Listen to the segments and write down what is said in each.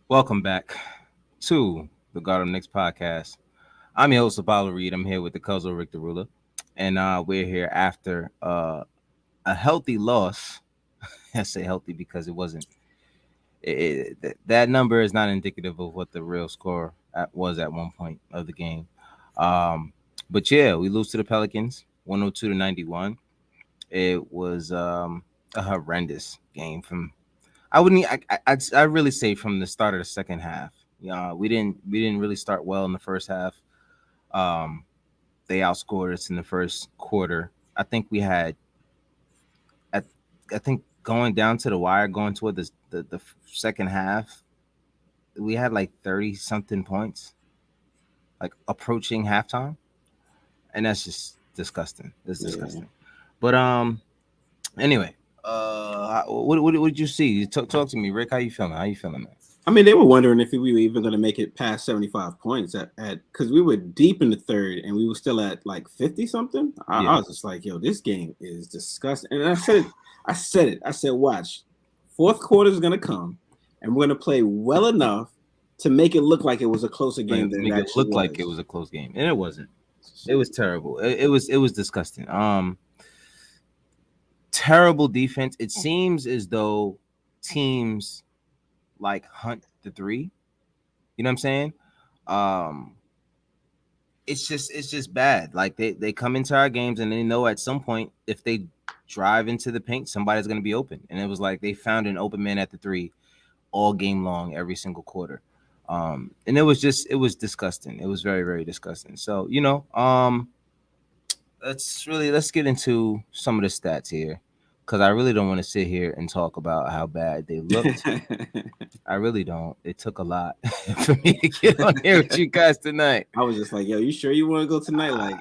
Welcome back to the Garden Knicks podcast. I'm your host, Apollo Reed. I'm here with the Cuzzle Rick the Ruler, and we're here after a healthy loss. I say healthy because it wasn't. That number is not indicative of what the real score was at one point of the game. Um, but yeah, we lose to the Pelicans, 102-91. It was a horrendous game from I wouldn't. I really say from the start of the second half. Yeah, we didn't really start well in the first half. Um, they outscored us in the first quarter. I think we had. I, I think going down to the wire, going toward the second half, we had like 30 something points, like approaching halftime, and that's just disgusting. It's Yeah. disgusting. But anyway, what did you see? Talk to me, Rick. How you feeling? How you feeling, man? I mean, they were wondering if we were even going to make it past 75 points at because we were deep in the third and we were still at like 50 something. I Yeah. was just like, yo, this game is disgusting. And I said, watch, fourth quarter is going to come and we're going to play well enough to make it look like it was a closer game than it Make it actually look like it was. was a close game, and it wasn't. It was terrible. It was disgusting. Terrible defense. It seems as though teams like hunt the three. You know what I'm saying? Um, it's just bad. Like they come into our games and they know at some point if they drive into the paint, somebody's gonna be open. And it was like they found an open man at the three all game long, every single quarter. And it was disgusting. It was very, very disgusting. So, let's get into some of the stats here. Because I really don't want to sit here and talk about how bad they looked. I really don't. It took a lot for me to get on here with you guys tonight. I was just like, yo, you sure you want to go tonight? Like,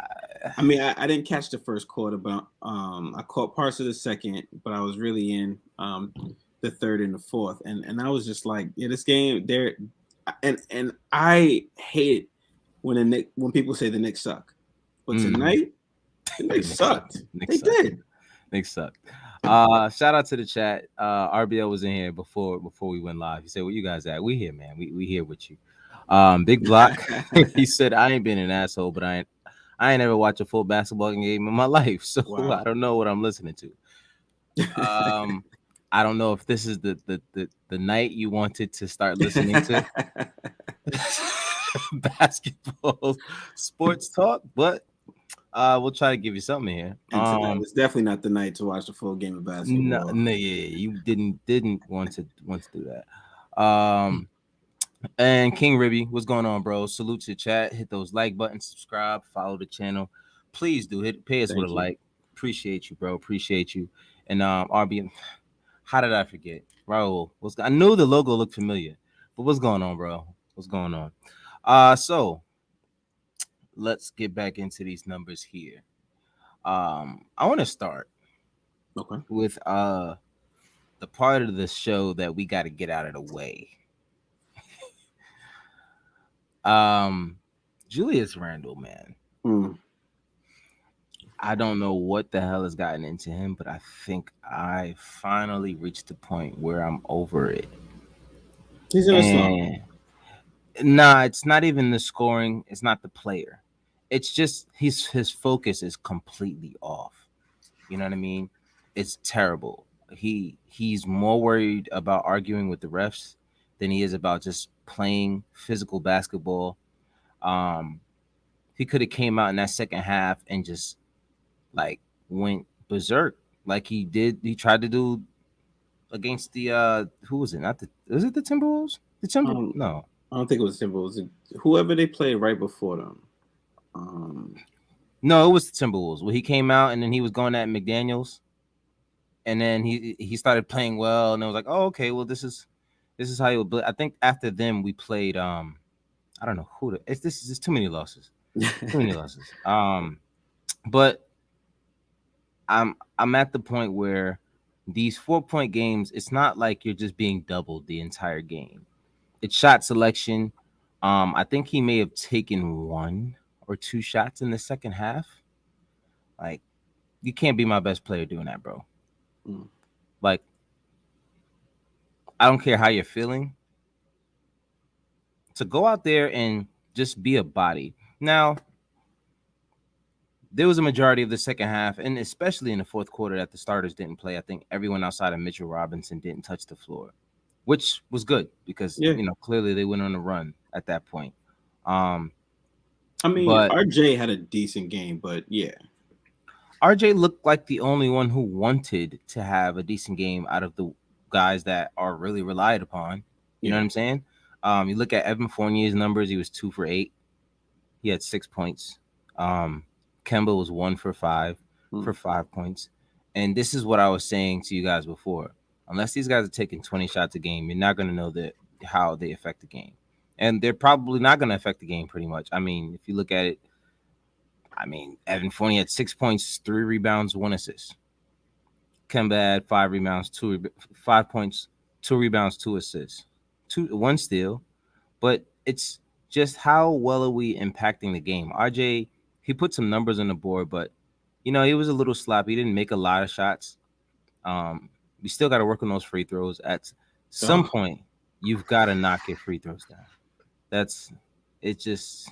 I mean, I didn't catch the first quarter, but I caught parts of the second, but I was really in the third and the fourth, and I was just like, yeah, this game there, and I hate it when people say the Knicks suck, but Mm, tonight the Knicks Nick sucked. sucked. Nick They sucked. did. Nick sucked. Shout out to the chat. RBL was in here before we went live. He said, "Where you guys at? We here, man. We here with you." Big Block. He said, "I ain't been an asshole, but I ain't ever watched a full basketball game in my life, so I Wow. don't know what I'm listening to." Um, I don't know if this is the night you wanted to start listening to basketball sports talk, but we'll try to give you something here. And tonight was definitely not the night to watch the full game of No, basketball. no, yeah, you didn't want to do that. And King Ribby, what's going on, bro? Salute to the chat. Hit those like buttons, subscribe, follow the channel. Please do pay us with a Thank you. like. Appreciate you, bro. Appreciate you. And RB, how did I forget? Raul, I knew the logo looked familiar, but what's going on, bro? What's going on? So let's get back into these numbers here. I want to start Okay. with the part of the show that we got to get out of the way. Um, Julius Randle, man. Mm. I don't know what the hell has gotten into him, but I think I finally reached the point where I'm over it. He's in a slump. And nah, it's not even the scoring, it's not the player. It's just his focus is completely off. You know what I mean? It's terrible. He's more worried about arguing with the refs than he is about just playing physical basketball. Um, he could have came out in that second half and just like went berserk like he did. He tried to do against the who was it? Not the was it the Timberwolves? The Timber Um, no. I don't think it was simple. It was whoever they played right before them. Um, No, it was the Timberwolves. Where he came out and then he was going at McDaniels and then he started playing well and it was like, oh, okay, well this is how you would I think after them we played I don't know who this is just too many losses. Too many losses. But I'm at the point where these 4 point games, it's not like you're just being doubled the entire game. It's shot selection. I think he may have taken one or two shots in the second half. Like, you can't be my best player doing that, bro. mm, Like, I don't care how you're feeling. to go out there and just be a body. Now, there was a majority of the second half, and especially in the fourth quarter, that the starters didn't play. I think everyone outside of Mitchell Robinson didn't touch the floor, which was good because Yeah. clearly they went on a run at that point. Um, I mean, but RJ had a decent game, but yeah. RJ looked like the only one who wanted to have a decent game out of the guys that are really relied upon. You know what Yeah. I'm saying? You look at Evan Fournier's numbers; he was 2 for 8. He had 6 points. Um, Kemba was 1 for 5 Hmm. for 5 points. And this is what I was saying to you guys before. Unless these guys are taking 20 shots a game, you're not going to know how they affect the game. And they're probably not going to affect the game pretty much. I mean, if you look at it, Evan Fournier had 6 points, 3 rebounds, 1 assist. Kemba had 5 rebounds, 5 points, 2 rebounds, 2 assists, 1 steal. But it's just how well are we impacting the game? RJ, he put some numbers on the board, but he was a little sloppy. He didn't make a lot of shots. We still got to work on those free throws. At some Oh, point, you've got to knock your free throws down. That's it. Just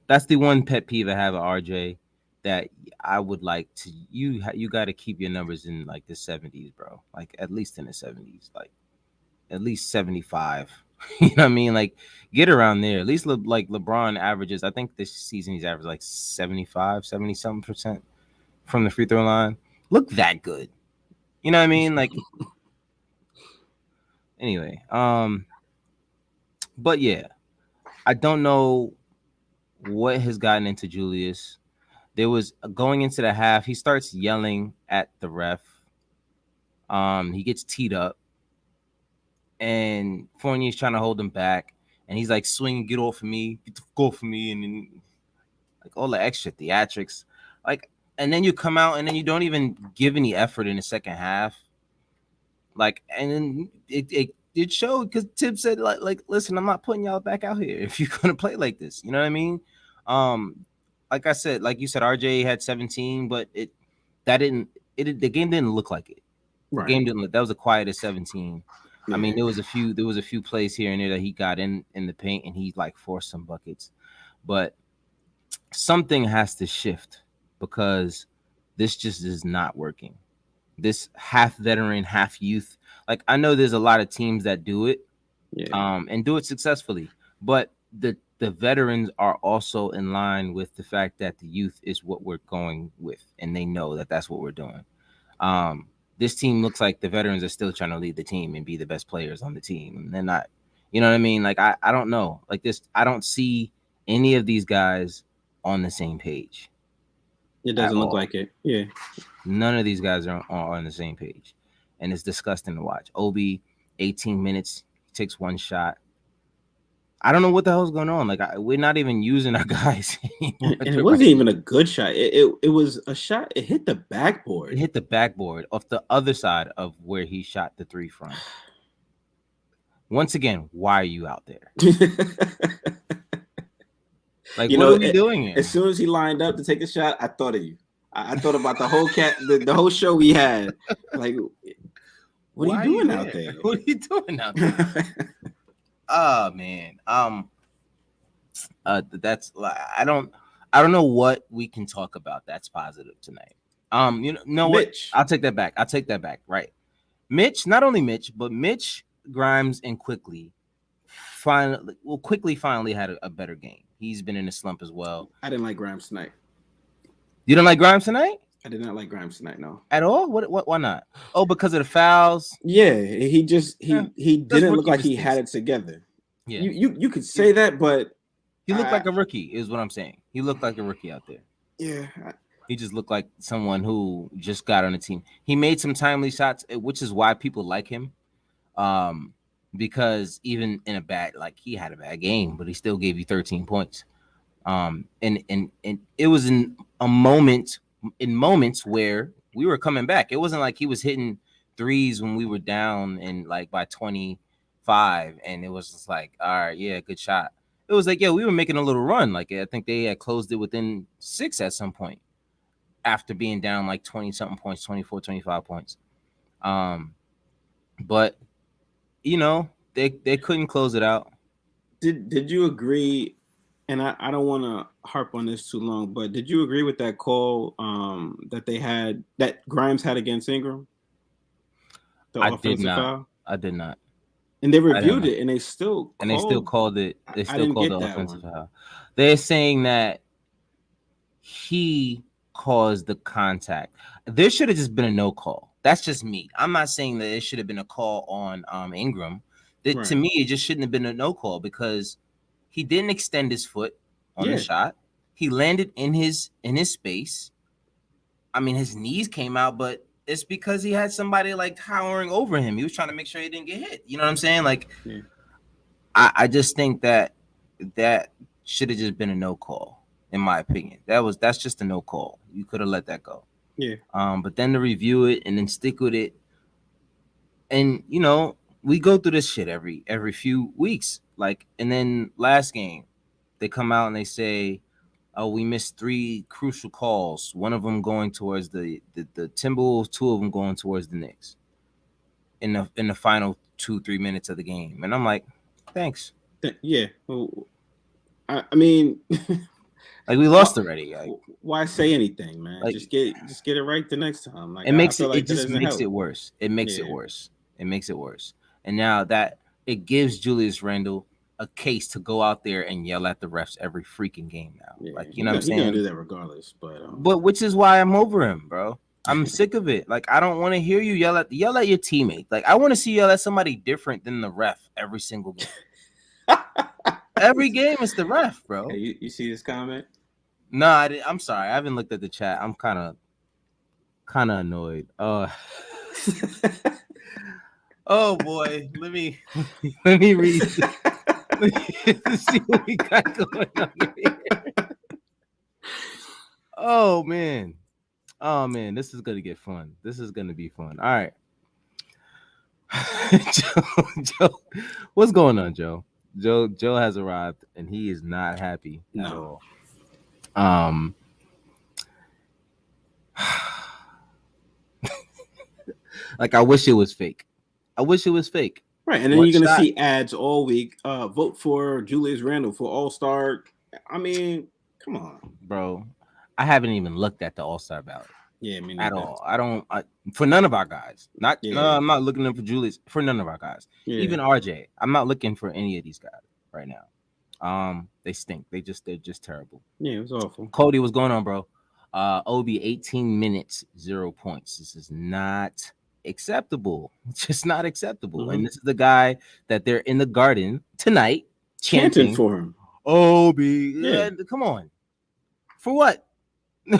that's the one pet peeve I have at RJ that I would like to. You got to keep your numbers in like the 70s, bro. Like at least in the 70s, like at least 75. You know what I mean? Like get around there. At least like LeBron averages. I think this season he's averaged like 75, 70 something percent from the free throw line. Look that good. You know what I mean? Like anyway. But yeah, I don't know what has gotten into Julius. There was going into the half, he starts yelling at the ref. He gets teed up, and Fournier's trying to hold him back, and he's like, "Swing, get off of me, get the go for me," and then like all the extra theatrics, like, and then you come out and then you don't even give any effort in the second half, like, and then it showed because Tip said like, listen, I'm not putting y'all back out here if you're gonna play like this. You know what I mean? Um, like I said, like you said, RJ had 17, but that didn't the game didn't look like it. The right. game didn't look. That was a quiet at 17. I mean, Yeah. there was a few plays here and there that he got in the paint and he like forced some buckets, but something has to shift because this just is not working. This half veteran, half youth. Like I know there's a lot of teams that do it, Yeah. and do it successfully, but the veterans are also in line with the fact that the youth is what we're going with, and they know that that's what we're doing. Um, this team looks like the veterans are still trying to lead the team and be the best players on the team, and they're not. You know what I mean? Like I don't know. Like this, I don't see any of these guys on the same page It at doesn't look all. like it. Yeah. None of these guys are on the same page, and it's disgusting to watch. Obi, 18 minutes, takes one shot. I don't know what the hell's going on. Like we're not even using our guys anymore. And it wasn't even a good shot. It was a shot. It hit the It backboard. hit the backboard off the other side of where he shot the three from. Once again, why are you out there? Like, You what know, are we doing as here? soon as he lined up to take a shot, I thought of you. I thought about the whole the whole show we had. Like, what are you Why are you doing out there? there? What are you doing out there? Oh man. That's like I don't know what we can talk about that's positive tonight. Know what? Mitch. I'll take that back. I'll take that back. Right. Mitch, not only Mitch, but Mitch Grimes and quickly finally had a better game. He's been in a slump as well. I didn't like Grimes tonight. You don't like Grimes tonight I did not like Grimes tonight. No. at all? What why not? Oh, because of the fouls. Yeah, he just Yeah, he that's didn't look rookie like he had mistakes. it together. Yeah. You could He, say that, but he looked I like a rookie, is what I'm saying. He looked like a rookie out there. yeah, He just looked like someone who just got on the team. He made some timely shots, which is why people like him. Um, because even in like he had a bad game, but he still gave you 13 points. And it was in moments where we were coming back. It wasn't like he was hitting threes when we were down and like by 25, and it was just like, all right, yeah, good shot. It was like, yeah, we were making a little run. Like I think they had closed it within 6 at some point after being down like 20 something points, 24, 25 points. Um, but they couldn't close it out. Did you agree? And I don't want to harp on this too long, but did you agree with that call that they had that Grimes had against Ingram, the I did offensive not. foul? I did not. And they I don't reviewed know. it, and they still And they still called. called it. They I still didn't called the get that offensive one. foul. They're saying that he caused the contact. There should have just been a no call. That's just me. I'm not saying that it should have been a call on Ingram. That to Right. me, it just shouldn't have been a no call because he didn't extend his foot on the Yeah. shot. He landed in his space. I mean, his knees came out, but it's because he had somebody like towering over him. He was trying to make sure he didn't get hit. You know what I'm saying? Like, Yeah. I just think that should have just been a no call, in my opinion. That's just a no call. You could have let that go. Yeah. But then to review it and then stick with it, and we go through this shit every few weeks. Like, and then last game, they come out and they say, "Oh, we missed three crucial calls. One of them going towards the Timberwolves, two of them going towards the Knicks in the final 2-3 minutes of the game." And I'm like, thanks. Yeah. Well, I mean, Like, we why, lost already. why say anything, man? Like Just get it right the next time. Like it I makes feel it. It like that just doesn't makes help. it worse. It makes it Yeah. worse. It makes it worse. And now that it gives Julius Randle a case to go out there and yell at the refs every freaking game now. Yeah. Like, you know what I'm He gonna saying? do that regardless. But But which is why I'm over him, bro. I'm sick of it. Like, I don't want to hear you yell at your teammate. Like, I want to see you yell at somebody different than the ref every single game. Every game is the ref, bro. Hey, you see this comment? No, I'm sorry. I haven't looked at the chat. I'm kind of annoyed. Oh boy. Let me read. Let's see what we got going on here. Oh man. Oh man, this is gonna get fun. This is gonna be fun. All right. Joe, what's going on, Joe? Joe has arrived and he is not happy at No. all. Like, I wish it was fake. I wish it was fake. Right, and then One you're gonna shot, see ads all week. Vote for Julius Randle for All Star. I mean, come on. bro. I haven't even looked at the All-Star ballot Yeah, me at neither. all. For none of our guys. Not no, Yeah, I'm not looking for Julius, for none of our guys. yeah, Even RJ. I'm not looking for any of these guys right now. They stink. They're just terrible. yeah. It was awful. Cody, what's going on, bro? Obi, 18 minutes, 0 points. This is not acceptable. It's just not acceptable. And this is the guy that they're in the Garden tonight Chanting chanting, for him. Obi. Yeah. Come on. For what?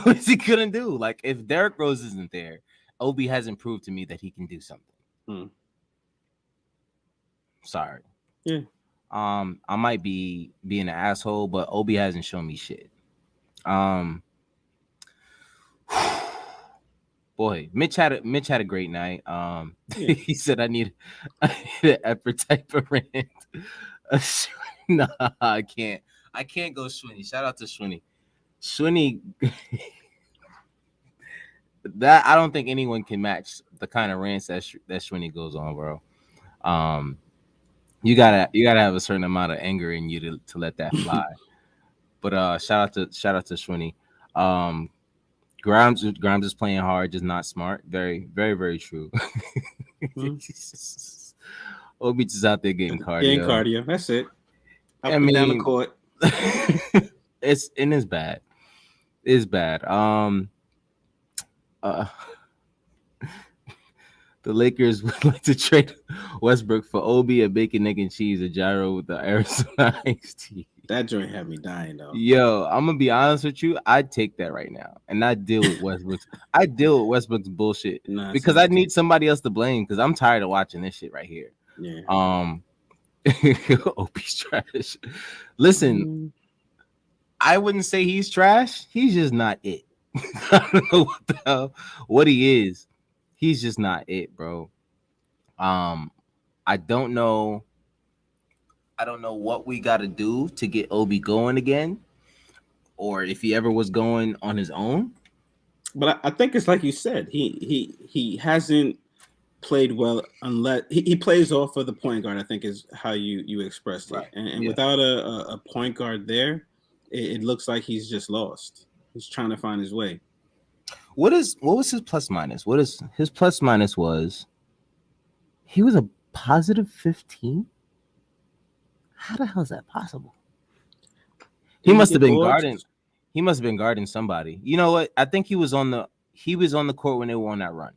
What is he gonna do? Like, if Derrick Rose isn't there, Obi hasn't proved to me that he can do something. Hmm. Sorry. Yeah. I might be being an asshole, but Obi hasn't shown me shit. Boy, Mitch had a great night. Yeah. He said I need an effort type of rant. Nah, I can't go Schwinny. Shout out to Schwinny. Schwinny, that I don't think anyone can match the kind of rants that Schwinny goes on, bro. You gotta have a certain amount of anger in you to let that fly. But shout out to Schwinny. Grimes is playing hard, just not smart. Very, very, very true. Obi just out there getting cardio. Getting cardio. That's it. Up I and down the mean, court. it's bad. It's bad. The Lakers would like to trade Westbrook for Obi, a bacon, egg, and cheese, a gyro with the Arizona iced tea. That joint had me dying though. Yo, I'm gonna be honest with you. I'd take that right now, and I deal with Westbrook's. Bullshit because I need somebody else to blame because I'm tired of watching this shit right here. Yeah. Obi's trash. Listen, I wouldn't say he's trash. He's just not it. I don't know what he is. He's just not it, bro. I don't know what we got to do to get Obi going again, or if he ever was going on his own. But I think it's like you said. He hasn't played well unless he plays off of the point guard. I think is how you expressed it. Right. And Yeah. without a point guard there, it looks like he's just lost. He's trying to find his way. What was his plus minus? What is his plus minus was he was a positive 15? How the hell is that possible? He Did he must have get been boards? guarding. He must have been guarding somebody. You know what? I think he was on the court when they were on that run.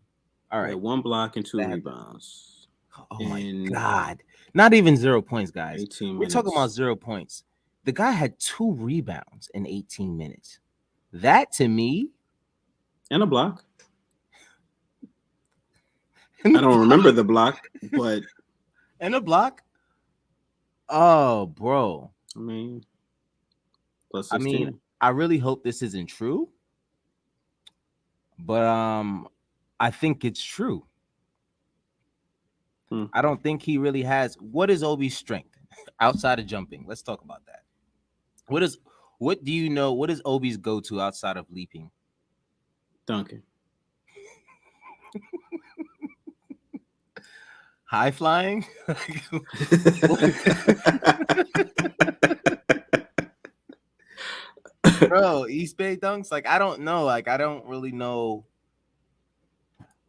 All Yeah, right. 1 block and 2 That rebounds Oh my in God. Not even 0 points, guys. 18 We're talking about minutes 0 points. The guy had 2 rebounds in 18 minutes. That to me, and a block. I don't remember the block, but and a block. Oh, bro. I mean, plus I mean, 16. I really hope this isn't true, but I think it's true. I don't think he really has. What is Obi's strength outside of jumping? Let's talk about that. What do you know? What is Obi's go-to outside of leaping? Duncan. High flying? Bro, East Bay dunks? Like, I don't know. Like, I don't really know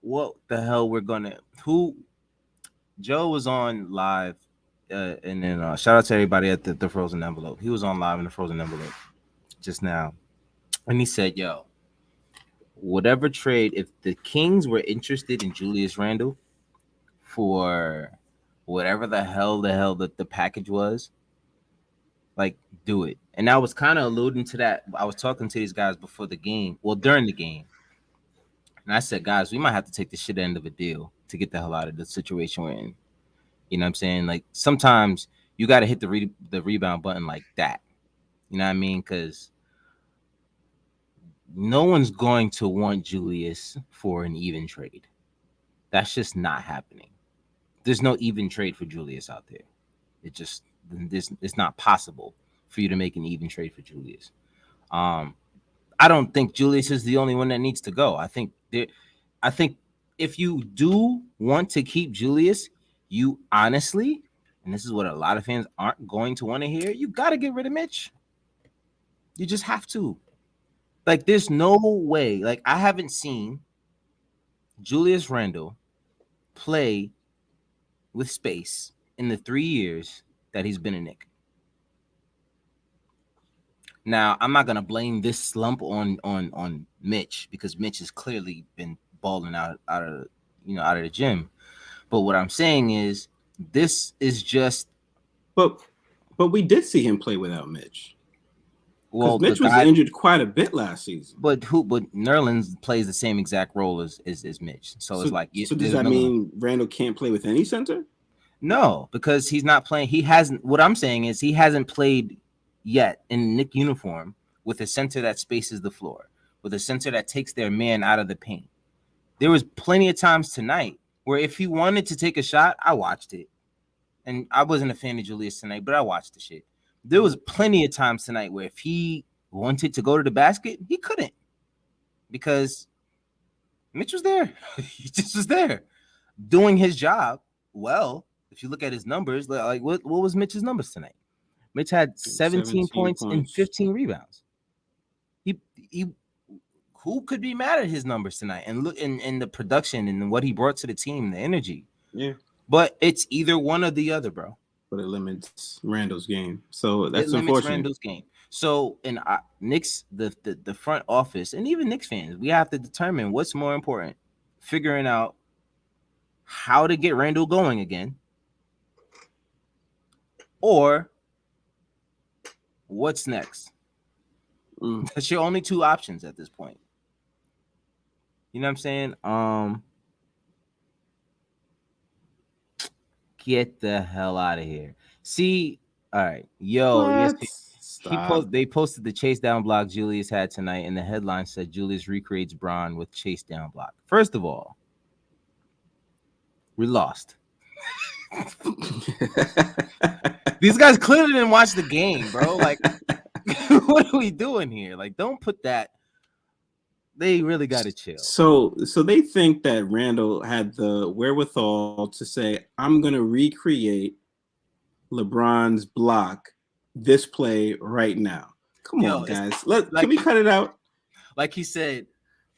what the hell we're gonna. Who Joe was on live, and then shout out to everybody at the Frozen Envelope. He was on live in the Frozen Envelope just now, and he said, "Yo, whatever trade, if the Kings were interested in Julius Randle for whatever the hell the package was, like, do it." And I was kind of alluding to that. I was talking to these guys before the game, well, during the game, and I said, guys, we might have to take the shit end of a deal to get the hell out of the situation we're in. You know what I'm saying? Like, sometimes you got to hit the rebound button like that. You know what I mean? Because no one's going to want Julius for an even trade. That's just not happening. There's no even trade for Julius out there. It's not possible for you to make an even trade for Julius. I don't think Julius is the only one that needs to go. I think if you do want to keep Julius, you honestly, and this is what a lot of fans aren't going to want to hear, you got to get rid of Mitch. You just have to. Like, there's no way. Like, I haven't seen Julius Randle play with space in the 3 years that he's been a Knick. Now, I'm not gonna blame this slump on Mitch, because Mitch has clearly been balling out of the gym. But what I'm saying is, this is just. But we did see him play without Mitch. Well, Mitch was injured quite a bit last season. But Nerlens plays the same exact role as Mitch. So it's like. So does that mean Randle can't play with any center? No, because he's not playing. He hasn't. What I'm saying is, he hasn't played yet in Knick uniform with a center that spaces the floor, with a center that takes their man out of the paint. There was plenty of times tonight where if he wanted to take a shot, I watched it. And I wasn't a fan of Julius tonight, but I watched the shit. There was plenty of times tonight where if he wanted to go to the basket, he couldn't, because Mitch was there. He just was there doing his job well. If you look at his numbers, like what was Mitch's numbers tonight? Mitch had 17 points and 15 rebounds. He who could be mad at his numbers tonight? And look in the production and what he brought to the team, the energy. Yeah. But it's either one or the other, bro. But it limits Randle's game. So that's unfortunate. Randle's game. So in Knicks, the front office, and even Knicks fans, we have to determine what's more important: figuring out how to get Randle going again, or what's next. That's your only two options at this point. You know what I'm saying? Get the hell out of here. See, all right, yo, they posted the chase down block Julius had tonight, and the headline said Julius recreates Bron with chase down block. First of all, we lost. These guys clearly didn't watch the game, bro. Like, what are we doing here? Like, don't put that. They really got to chill. So they think that Randall had the wherewithal to say, "I'm going to recreate LeBron's block this play right now." Come Yo, on, it's guys. Can like we cut it out? like he said,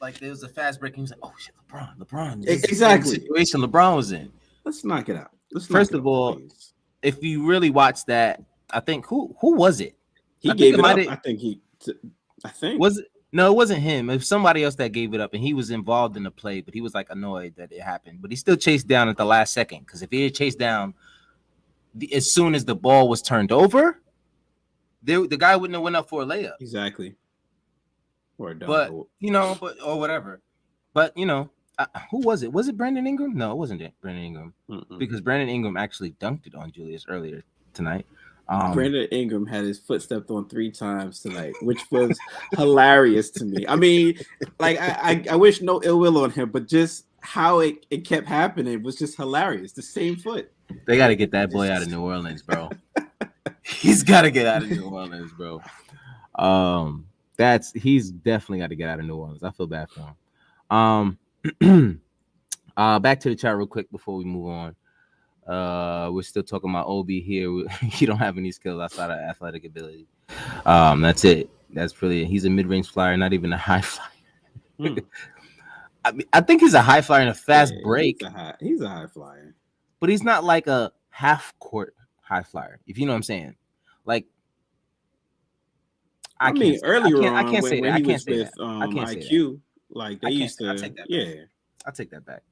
like there was a fast break. And he was like, "Oh shit, LeBron, this is the same Exactly. situation LeBron was in." Let's knock it out. Let's knock First it of off, all, please. if you really watch that, I think who was it? He I think gave it it might up. have I think. was it, no, it wasn't him. It was somebody else that gave it up, and he was involved in the play, but he was like annoyed that it happened. But he still chased down at the last second because if he had chased down as soon as the ball was turned over, the guy wouldn't have went up for a layup. Exactly. Or a dunk. But or whatever. But who was it? Was it Brandon Ingram? No, it wasn't Brandon Ingram because Brandon Ingram actually dunked it on Julius earlier tonight. Brandon Ingram had his foot stepped on 3 times tonight, which was hilarious to me. I mean, like I wish no ill will on him, but just how it kept happening was just hilarious. The same foot. They got to get that boy out of New Orleans, bro. He's got to get out of New Orleans, bro. He's definitely got to get out of New Orleans. I feel bad for him. Back to the chat real quick before we move on. We're still talking about Obi here. He don't have any skills outside of athletic ability. That's it. That's pretty. He's a mid-range flyer, not even a high flyer. I mean, I think he's a high flyer in a fast break. He's a high flyer, but he's not like a half-court high flyer. If you know what I'm saying, like. I mean, earlier on, I can't say that. When I he can't was say with that. I can't say IQ, that. like they used to. I take that back. I take that back.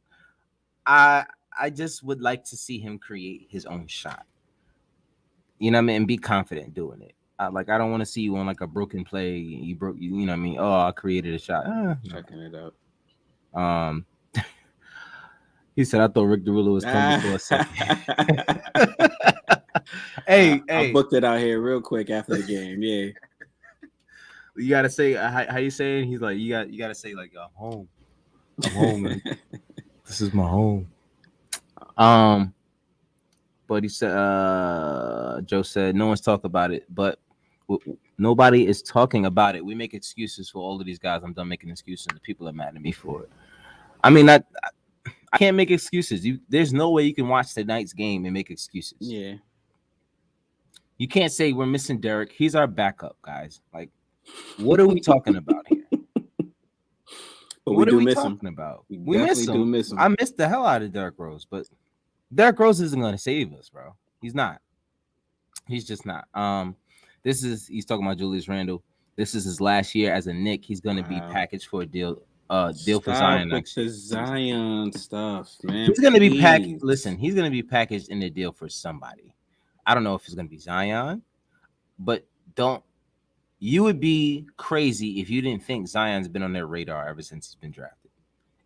I just would like to see him create his own shot. You know what I mean? And be confident doing it. I don't want to see you on like a broken play. You broke. You know what I mean? Oh, I created a shot. Checking it out. He said, "I thought Rick Derula was coming for a second." Hey, I booked it out here real quick after the game. Yeah. You gotta say how you saying? He's like, you gotta say like, I'm home. I'm home, man. This is my home. But he said, Joe said, no one's talking about it, but nobody is talking about it. We make excuses for all of these guys. I'm done making excuses, and the people are mad at me for it. I mean, I can't make excuses. There's no way you can watch tonight's game and make excuses. Yeah. You can't say we're missing Derek. He's our backup, guys. Like, what are we talking about here? But what we are we miss talking him. about? We miss him. I miss the hell out of Derrick Rose, but Derrick Rose isn't going to save us, bro. He's not. He's just not. He's talking about Julius Randle. This is his last year as a Knick. He's going to be packaged for a deal for Zion next year. Zion stuff, man. He's going to be packaged. Listen, he's going to be packaged in a deal for somebody. I don't know if it's going to be Zion, but you would be crazy if you didn't think Zion's been on their radar ever since he's been drafted.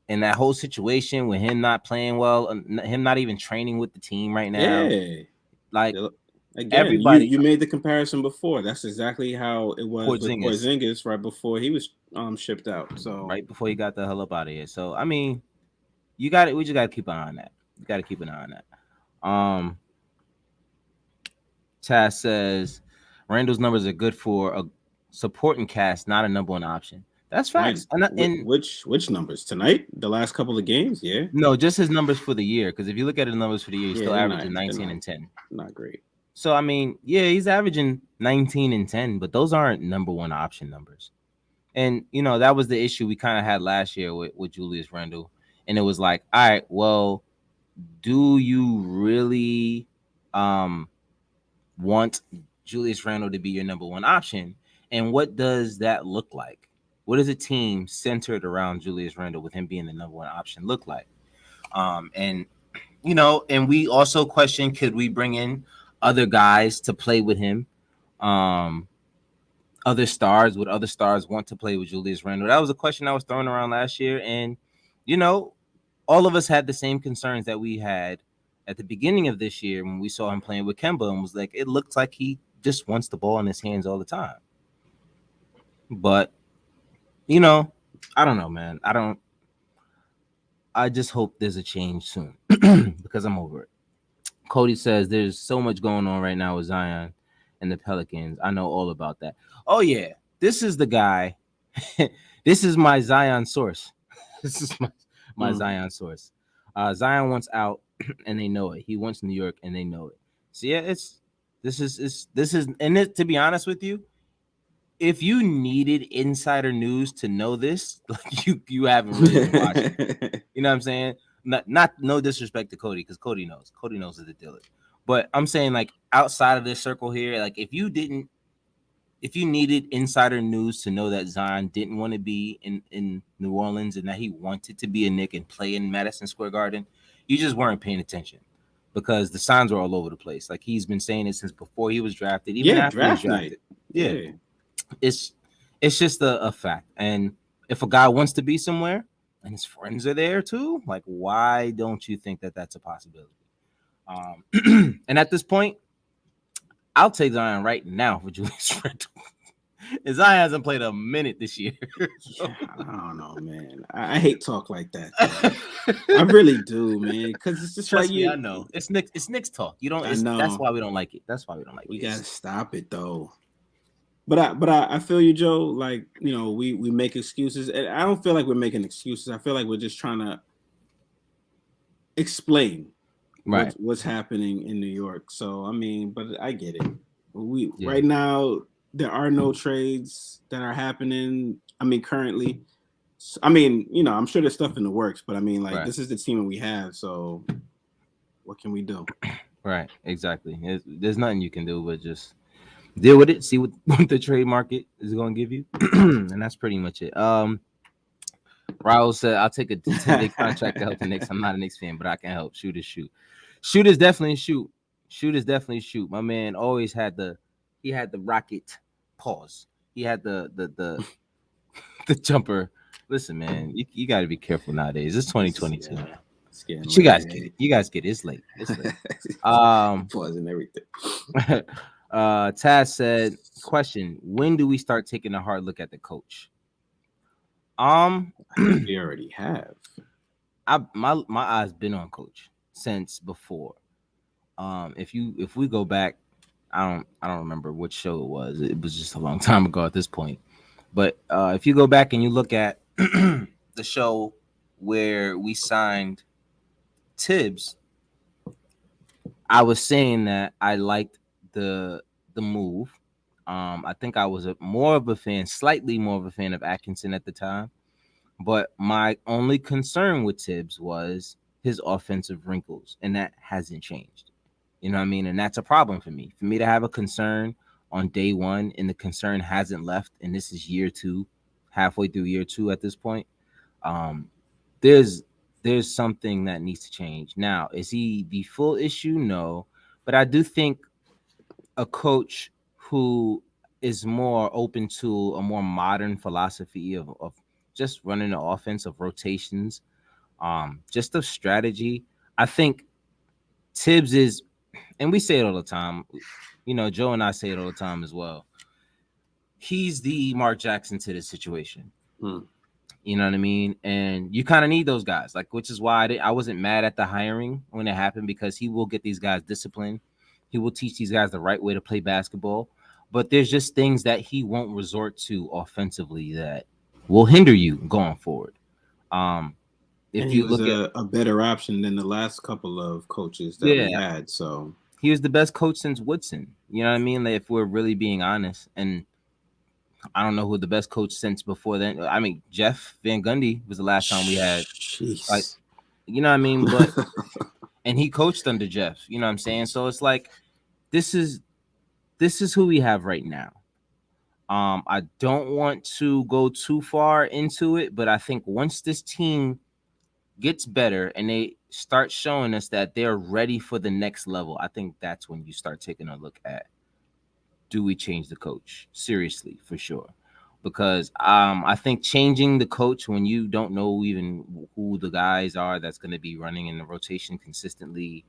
And that whole situation with him not playing well, him not even training with the team right now. Yeah. Like, again, everybody. You made the comparison before. That's exactly how it was with Porzingis right before he was shipped out. So right before he got the hell up out of here. So I mean, we just got to keep an eye on that. You got to keep an eye on that. Taz says Randall's numbers are good for a supporting cast, not a number one option. That's facts. And which numbers tonight? The last couple of games, yeah. No, just his numbers for the year. Because if you look at his numbers for the year, he's still averaging 19 and 10. Not great. So I mean, yeah, he's averaging 19 and 10, but those aren't number one option numbers. And that was the issue we kind of had last year with Julius Randle. And it was like, all right, well, do you really want Julius Randle to be your number one option? And what does that look like? What does a team centered around Julius Randle with him being the number one option look like? And we also question, could we bring in other guys to play with him? Other stars, would other stars want to play with Julius Randle? That was a question I was throwing around last year. And, all of us had the same concerns that we had at the beginning of this year when we saw him playing with Kemba, and was like, it looks like he just wants the ball in his hands all the time. But, I don't know, man. I just hope there's a change soon because I'm over it. Cody says there's so much going on right now with Zion and the Pelicans. I know all about that. Oh, yeah. This is the guy. This is my Zion source. This is my Mm. Zion source. Zion wants out, and they know it. He wants New York, and they know it. So yeah, this is, and it, to be honest with you, if you needed insider news to know this, like you haven't really been watching. You know what I'm saying? Not no disrespect to Cody, because Cody knows. Cody knows what the deal is. But I'm saying, like, outside of this circle here, like, if you needed insider news to know that Zion didn't want to be in New Orleans and that he wanted to be a Knick and play in Madison Square Garden, you just weren't paying attention, because the signs were all over the place. Like, he's been saying it since before he was drafted, even Yeah, after he was draft night. drafted. Yeah, Yeah. it's just a fact. And if a guy wants to be somewhere and his friends are there too, like, why don't you think that that's a possibility? And at this point, I'll take Zion right now for Julius Randle. And Zion hasn't played a minute this year. Yeah, I don't know, man. I hate talk like that. I really do, man. Because it's just Trust like me, you. I know. It's Knicks talk. You don't. I That's know. why we don't like it. That's why we don't like We it. gotta stop it though. But I feel you, Joe. Like, we make excuses, and I don't feel like we're making excuses. I feel like we're just trying to explain Right. what's happening in New York. So I mean, but I get it. We Yeah. Right now there are no trades that are happening. I mean, currently. I mean, I'm sure there's stuff in the works, but I mean, like, Right. this is the team that we have. So what can we do? Right. Exactly. There's nothing you can do but just deal with it. See what the trade market is going to give you, and that's pretty much it. Raul said, "I'll take a 10-day contract to help the Knicks. I'm not a Knicks fan, but I can help. Shoot is shoot. Shoot is definitely shoot. Shoot is definitely shoot. My man always had the rocket pause. He had the the jumper. Listen, man, you got to be careful nowadays. It's 2022, man. But you guys get it. You guys get it. It's late. It's late. Pause and everything. Taz said, "Question: When do we start taking a hard look at the coach?" I think we already have. My eyes been on coach since before. If we go back, I don't remember which show it was. It was just a long time ago at this point. But if you go back and you look at the show where we signed Tibbs, I was saying that I liked the move. I think I was more of a fan, slightly more of a fan of Atkinson at the time. But my only concern with Tibbs was his offensive wrinkles, and that hasn't changed. You know what I mean? And that's a problem for me. For me to have a concern on day one, and the concern hasn't left, and this is year two, halfway through year two at this point. Um, there's something that needs to change. Now, is he the full issue? No, but I do think a coach who is more open to a more modern philosophy of just running the offense, of rotations, just of strategy. I think Tibbs is, and we say it all the time. You know, Joe and I say it all the time as well. He's the Mark Jackson to this situation. Hmm. You know what I mean? And you kind of need those guys, like, which is why I wasn't mad at the hiring when it happened, because he will get these guys disciplined. He will teach these guys the right way to play basketball. But there's just things that he won't resort to offensively that will hinder you going forward. Um, And if he you was look at, a better option than the last couple of coaches that we yeah, had. So he was the best coach since Woodson. You know what I mean? Like, if we're really being honest, and I don't know who the best coach since before then. I mean, Jeff Van Gundy was the last time we had, like, jeez. you know what I mean? But and he coached under Jeff. You know what I'm saying? So it's like this is who we have right now. I don't want to go too far into it, but I think once this team gets better and they start showing us that they're ready for the next level, I think that's when you start taking a look at, do we change the coach? Seriously, for sure. Because I think changing the coach when you don't know even who the guys are that's going to be running in the rotation consistently,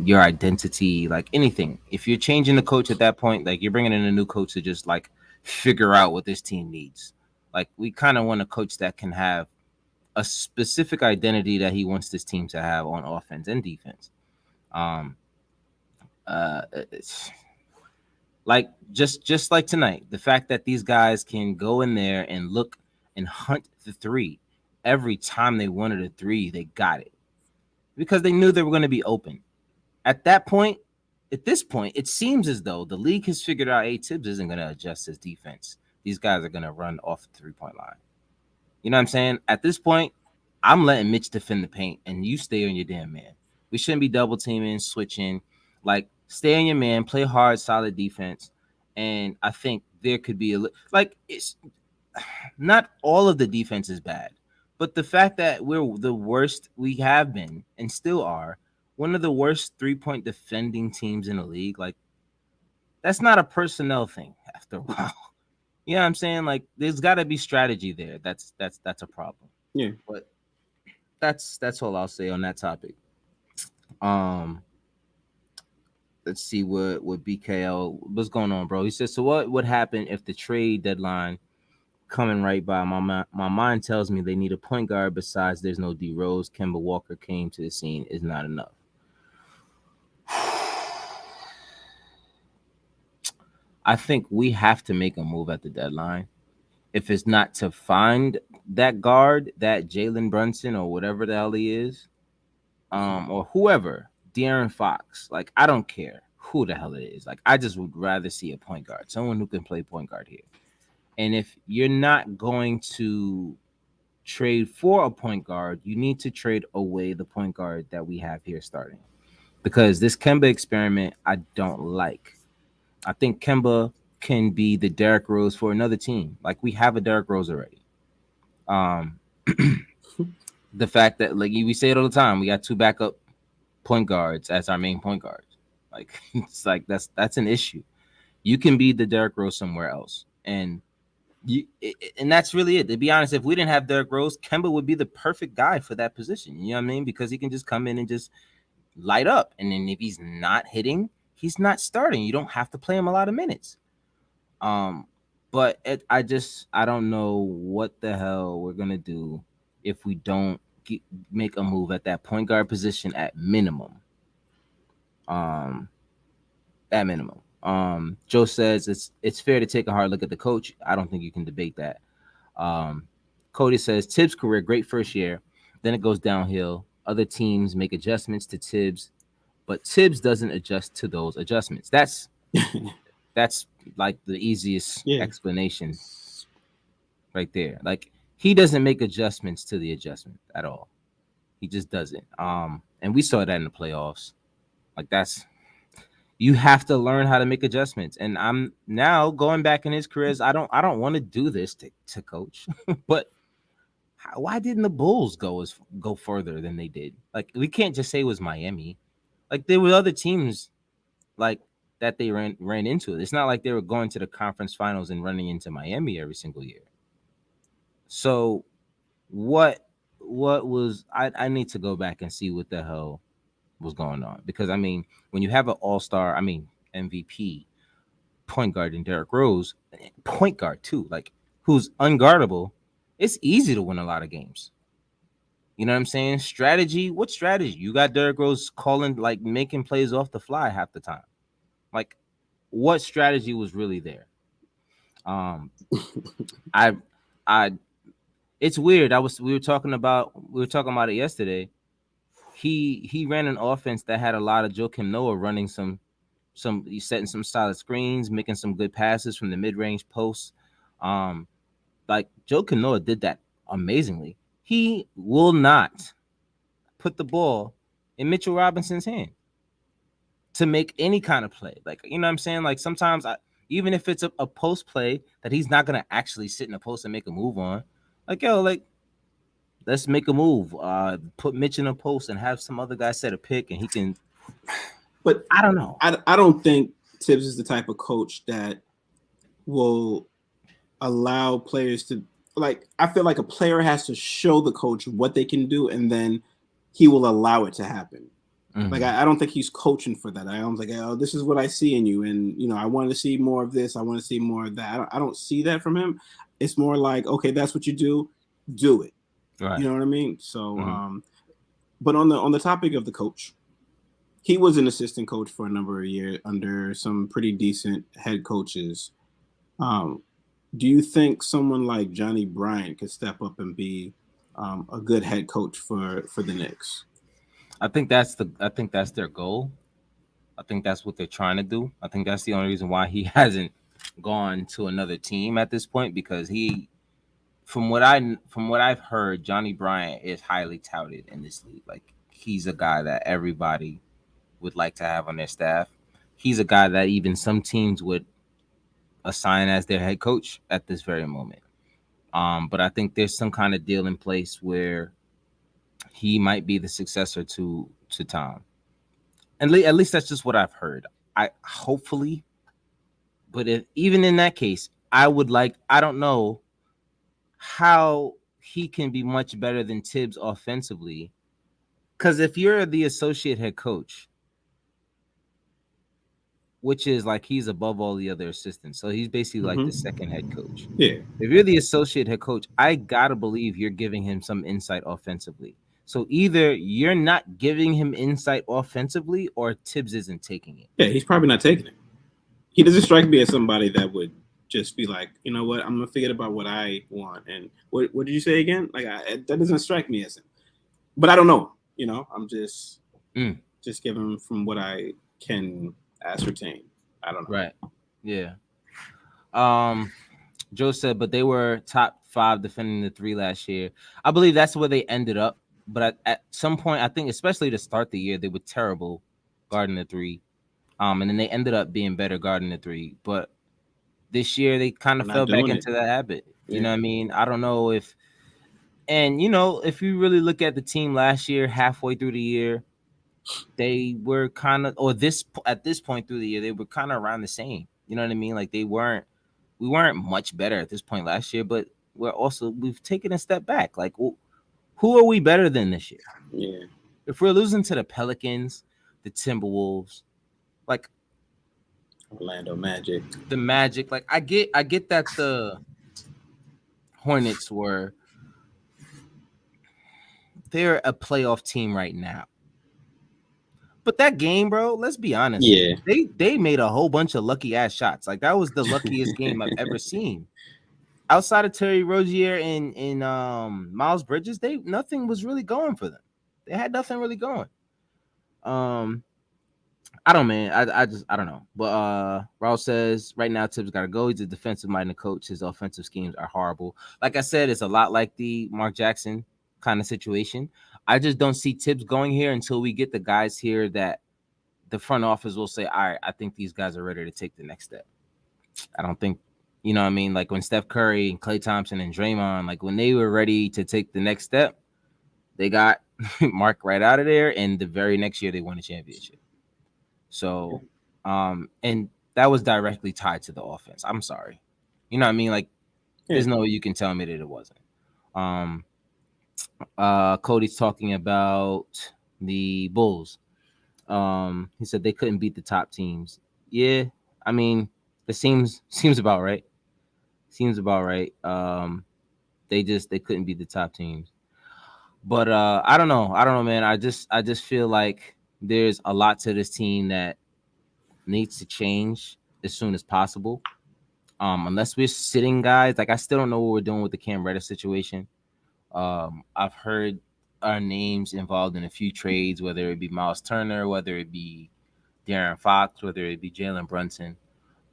your identity, like anything. If you're changing the coach at that point, like, you're bringing in a new coach to just, like, figure out what this team needs. Like, we kind of want a coach that can have a specific identity that he wants this team to have on offense and defense. Um, it's like just like tonight, the fact that these guys can go in there and look and hunt the three. Every time they wanted a three, they got it because they knew they were going to be open. At that point, at this point, it seems as though the league has figured out, hey, Tibbs isn't going to adjust his defense. These guys are going to run off the 3-point line. You know what I'm saying? At this point, I'm letting Mitch defend the paint and you stay on your damn man. We shouldn't be double teaming, switching. Like, stay on your man, play hard, solid defense. And I think there could be like, it's not all of the defense is bad, but the fact that we're the worst we have been and still are one of the worst 3-point defending teams in the league, like, that's not a personnel thing after a while. You know what I'm saying? Like, there's got to be strategy there. That's a problem. Yeah. But that's all I'll say on that topic. Um, let's see what BKL what's going on, bro. He says, so what would happen if the trade deadline coming right by? My mind tells me they need a point guard. Besides, there's no D Rose. Kemba Walker came to the scene is not enough. I think we have to make a move at the deadline. If it's not to find that guard, that Jalen Brunson or whatever the hell he is, or whoever, De'Aaron Fox, like, I don't care who the hell it is. Like, I just would rather see a point guard, someone who can play point guard here. And if you're not going to trade for a point guard, you need to trade away the point guard that we have here starting. Because this Kemba experiment, I don't like. I think Kemba can be the Derrick Rose for another team. Like, we have a Derrick Rose already. The fact that, like, we say it all the time, we got 2 backup point guards as our main point guards. Like, it's like that's an issue. You can be the Derrick Rose somewhere else, and that's really it. To be honest, if we didn't have Derrick Rose, Kemba would be the perfect guy for that position. You know what I mean? Because he can just come in and just light up, and then if he's not hitting, he's not starting. You don't have to play him a lot of minutes. But I don't know what the hell we're gonna do if we don't make a move at that point guard position at minimum. At minimum. Joe says it's fair to take a hard look at the coach. I don't think you can debate that. Cody says Tibbs' career, great first year, then it goes downhill. Other teams make adjustments to Tibbs, but Tibbs doesn't adjust to those adjustments. That's like the easiest explanation right there. Like, he doesn't make adjustments to the adjustment at all. He just doesn't. And we saw that in the playoffs. Like, you have to learn how to make adjustments. And I'm now going back in his careers. I don't want to do this to coach, but why didn't the Bulls go further than they did? Like, we can't just say it was Miami. Like, there were other teams like that they ran into it. It's not like they were going to the conference finals and running into Miami every single year. So what was I need to go back and see what the hell was going on, because I mean, when you have an all-star, I mean, MVP point guard in Derrick Rose, point guard too, like, who's unguardable, it's easy to win a lot of games. You know what I'm saying? Strategy, what strategy? You got Derrick Rose calling, like, making plays off the fly half the time. Like, what strategy was really there? I it's weird. We were talking about it yesterday. He ran an offense that had a lot of Joakim Noah running he's setting some solid screens, making some good passes from the mid-range posts. Like, Joakim Noah did that amazingly. He will not put the ball in Mitchell Robinson's hand to make any kind of play. Like, you know what I'm saying? Like, sometimes even if it's a post play that he's not gonna actually sit in a post and make a move on, like, yo, like, let's make a move. Put Mitch in a post and have some other guy set a pick, and he can. But I don't know. I don't think Tibbs is the type of coach that will allow players to, like, I feel like a player has to show the coach what they can do, and then he will allow it to happen. Mm-hmm. Like, I don't think he's coaching for that. I'm like, oh, this is what I see in you, and, you know, I want to see more of this. I want to see more of that. I don't see that from him. It's more like, okay, that's what you do it. Right. You know what I mean? So, but on the topic of the coach, he was an assistant coach for a number of years under some pretty decent head coaches. Do you think someone like Johnny Bryant could step up and be a good head coach for the Knicks? I think that's their goal. I think that's what they're trying to do. I think that's the only reason why he hasn't gone to another team at this point, because he, from what I've heard, Johnny Bryant is highly touted in this league. Like, he's a guy that everybody would like to have on their staff. He's a guy that even some teams would assign as their head coach at this very moment. But I think there's some kind of deal in place where he might be the successor to Tom. And at least that's just what I've heard. I hopefully, but if even in that case, I don't know how he can be much better than Tibbs offensively. Because if you're the associate head coach, which is like he's above all the other assistants, so he's basically like the second head coach. Yeah, If you're the associate head coach, I gotta believe you're giving him some insight offensively. So either you're not giving him insight offensively, or Tibbs isn't taking it. yeah, he's probably not taking it. He doesn't strike me as somebody that would just be like, you know what, I'm gonna forget about what I want. And what did you say again? Like, that doesn't strike me as him. But I don't know. You know, I'm just giving from what I can ascertain. I don't know. Right. Yeah. Joe said, but they were top 5 defending the three last year. I believe that's where they ended up. But at some point, I think, especially to start the year, they were terrible guarding the three. And then they ended up being better guarding the three. But this year, they kind of Not fell back doing it. into that habit. You Yeah. know what I mean? I don't know if, and if you really look at the team last year, halfway through the year, they were kind of, or this at this point through the year, they were kind of around the same. You know what I mean? Like we weren't much better at this point last year, but we've taken a step back. Like, who are we better than this year? Yeah. If we're losing to the Pelicans, the Timberwolves, like Orlando Magic. the Magic, like I get that the Hornets they're a playoff team right now. But that game, bro, let's be honest. Yeah. They made a whole bunch of lucky ass shots. Like, that was the luckiest game I've ever seen. Outside of Terry Rozier and Miles Bridges, nothing was really going for them. They had nothing really going. I don't, man. I don't know. But Raul says right now Tibbs got to go. He's a defensive minded coach. His offensive schemes are horrible. Like I said, it's a lot like the Mark Jackson kind of situation. I just don't see Tibbs going here until we get the guys here that the front office will say, all right, I think these guys are ready to take the next step. I don't think, you know what I mean? Like when Steph Curry and Klay Thompson and Draymond, like when they were ready to take the next step, they got Mark right out of there. And the very next year, they won a championship. So, and that was directly tied to the offense. I'm sorry. You know what I mean? Like, there's no way you can tell me that it wasn't. Cody's talking about the Bulls. He said they couldn't beat the top teams. Yeah, I mean, it seems about right. Seems about right. They couldn't beat the top teams. But I don't know, man. I just feel like there's a lot to this team that needs to change as soon as possible. Unless we're sitting guys, like I still don't know what we're doing with the Cam Reddish situation. I've heard our names involved in a few trades, whether it be Miles Turner, whether it be De'Aaron Fox, whether it be Jalen Brunson.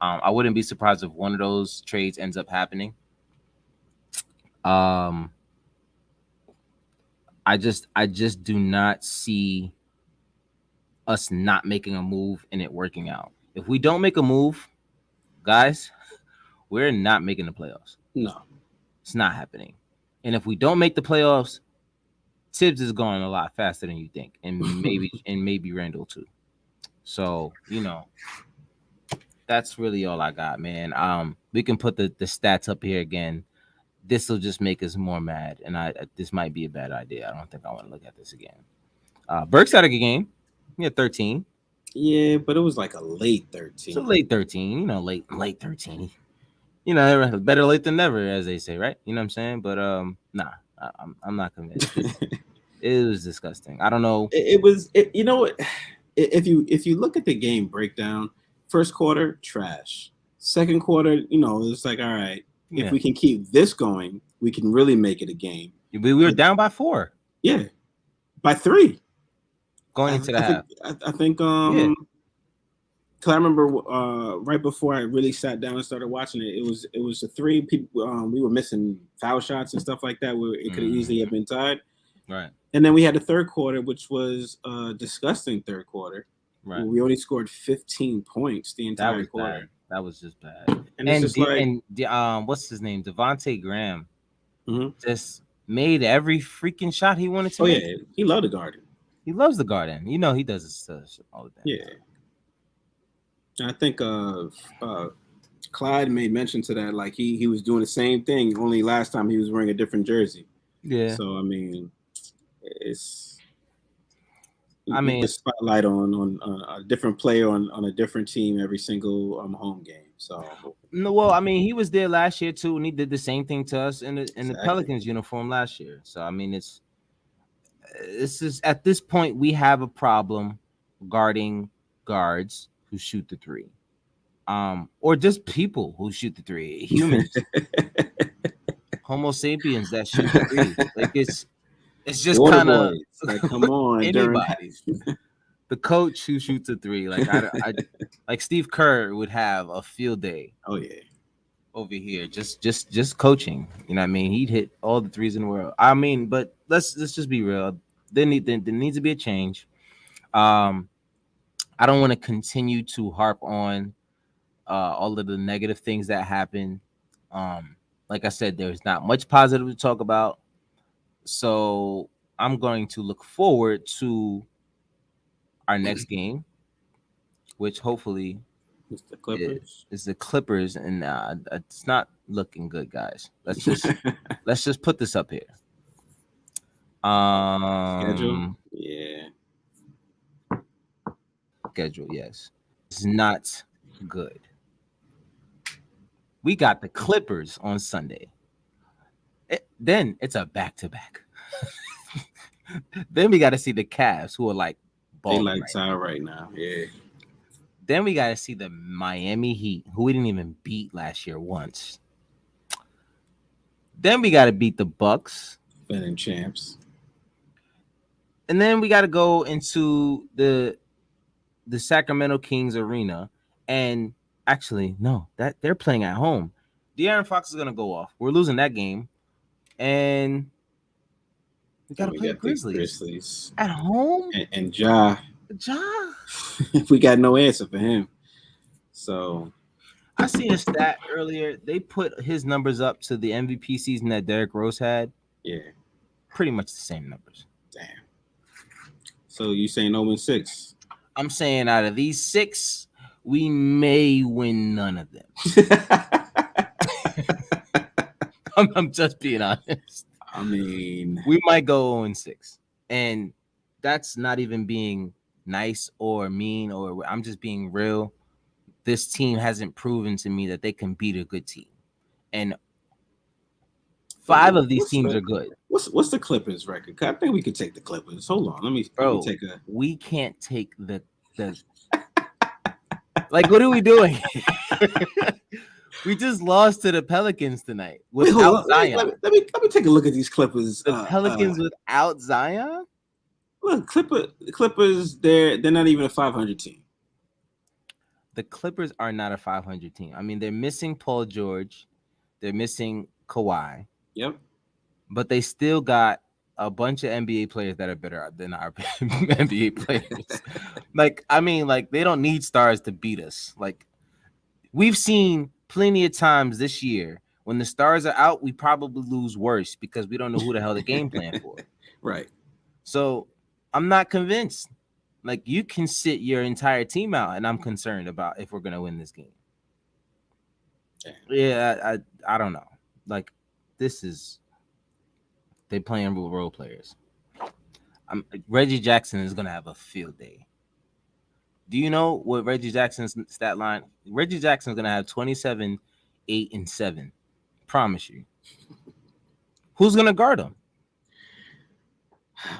I wouldn't be surprised if one of those trades ends up happening. I just do not see us not making a move and it working out. If we don't make a move, guys, we're not making the playoffs. No, it's not happening. And if we don't make the playoffs, Tibbs is going a lot faster than you think, and maybe Randle too. So that's really all I got, man. We can put the stats up here again. This will just make us more mad, and this might be a bad idea. I don't think I want to look at this again. Burks had a good game. He had 13. Yeah, but it was like a late 13. So late 13, late 13. Better late than never, as they say, right? You know what I'm saying? But nah, I'm not convinced. It was disgusting. I don't know. It was. You know what? If you look at the game breakdown, first quarter trash. Second quarter, it's like all right. if we can keep this going, we can really make it a game. We were down by 4. Yeah, by 3 going into the half. I think cause I remember right before I really sat down and started watching it, it was the 3 people. We were missing foul shots and stuff like that where it could have easily have been tied. Right. And then we had the third quarter, which was a disgusting third quarter. Right. We only scored 15 points the entire quarter. Bad. That was just bad. And what's his name? Devontae Graham just made every freaking shot he wanted to make. Yeah, he loved the Garden. He loves the Garden. You know he does this all the time. Yeah. I think Clyde made mention to that, like he was doing the same thing, only last time he was wearing a different jersey. Yeah. So I mean, the spotlight on a different player on a different team every single home game. So no, well, I mean, he was there last year too, and he did the same thing to us in the Pelicans uniform last year. So I mean, it's just at this point we have a problem guarding guards who shoot the 3, or just people who shoot the 3, humans, Homo sapiens that shoot the 3. Like it's just kind of like, come on, anybody. The coach who shoots a 3, like I like Steve Kerr would have a field day. Oh yeah, over here, just coaching. You know what I mean? He'd hit all the 3s in the world. I mean, but let's just be real. There needs to be a change. I don't want to continue to harp on all of the negative things that happen. Like I said, there's not much positive to talk about. So I'm going to look forward to our next game, which hopefully it's the Clippers. It's the Clippers, and it's not looking good, guys. Let's just put this up here. Schedule, yeah. Schedule, yes. It's not good. We got the Clippers on Sunday. Then it's a back-to-back. Then we got to see the Cavs, who are like balling. They lights out right now. Yeah. Then we got to see the Miami Heat, who we didn't even beat last year once. Then we got to beat the Bucks, defending champs. And then we got to go into the Sacramento Kings arena, and actually, no, that they're playing at home. De'Aaron Fox is gonna go off. We're losing that game, and we got to play the Grizzlies at home. And Ja. We got no answer for him. So I seen a stat earlier. They put his numbers up to the MVP season that Derrick Rose had. Yeah, pretty much the same numbers. Damn. So you saying 0-6? I'm saying out of these 6, we may win none of them. I'm just being honest. I mean, we might go 0-6, and that's not even being nice or mean, or I'm just being real. This team hasn't proven to me that they can beat a good team, and 5 of these teams are good. What's the Clippers record? I think we could take the Clippers. Hold on, let me take a. We can't take the. Like, what are we doing? We just lost to the Pelicans tonight without Zion. Let me take a look at these Clippers. The Pelicans without Zion. Look, Clippers. They're not even a 500 team. The Clippers are not a 500 team. I mean, they're missing Paul George. They're missing Kawhi. Yep. But they still got a bunch of NBA players that are better than our NBA players. They don't need stars to beat us. Like, we've seen plenty of times this year when the stars are out, we probably lose worse because we don't know who the hell the game plan for. Right. So I'm not convinced. Like, you can sit your entire team out, and I'm concerned about if we're gonna win this game. Yeah, I don't know. Like, they playing role players. Reggie Jackson is gonna have a field day. Do you know what Reggie Jackson's stat line? Reggie Jackson's gonna have 27, 8, and 7. Promise you. Who's gonna guard him?